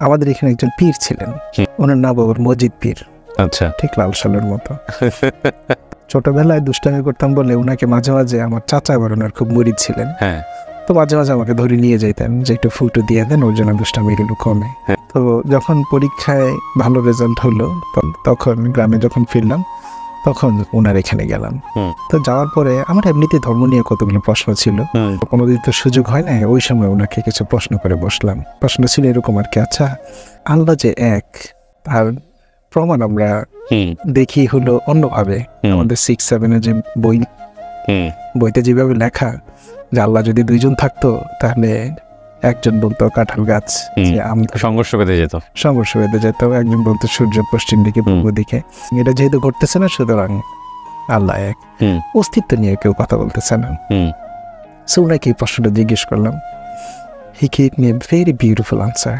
আমাদের এখানে একজন পীর ছিলেন, ওনার নাম বাবার মজিদ পীর। আচ্ছা, ঠিক লাল সালের মতো। ছোটবেলায় দুষ্টামি করতাম বলে ওনাকে মাঝে মাঝে আমার চাচা আবার ওনার খুব মুরিদ ছিলেন। হ্যাঁ, তো মাঝে মাঝে আমাকে ধরে নিয়ে যেতেন যে একটু ফুটো দিয়ে দেন, ওর জন্য দুষ্টামির একটু কমে। তো যখন পরীক্ষায় ভালো রেজাল্ট হলো তখন গ্রামে যখন ফিরলাম তখন ওনার এখানে গেলাম। তো যাওয়ার পরে আমার এমনিতে ধর্ম নিয়ে কতগুলো প্রশ্ন ছিল, কোনোদিন তো সুযোগ হয় না, ওই সময় ওনাকে কিছু প্রশ্ন করে বসলাম। প্রশ্ন ছিল এরকম আর কি, আচ্ছা আল্লাহ যে এক, তার প্রমাণ আমরা দেখি হলো অন্যভাবে। আমাদের 6-7 যে বইতে যেভাবে লেখা যে আল্লাহ যদি দুইজন থাকতো তাহলে একজন বলতো কাঁঠাল গাছ, সংঘর্ষ বেঁধে যেত, একজন বলতো সূর্য পশ্চিম দিকে পূর্ব দিকে। এটা যেহেতু ঘটতেছে না, সুতরাং আল্লাহ এক, অস্তিত্ব নিয়ে কেউ কথা বলতেছে না। সো ওনাকে এই প্রশ্নটা জিজ্ঞেস করলাম, he gave me a very beautiful answer.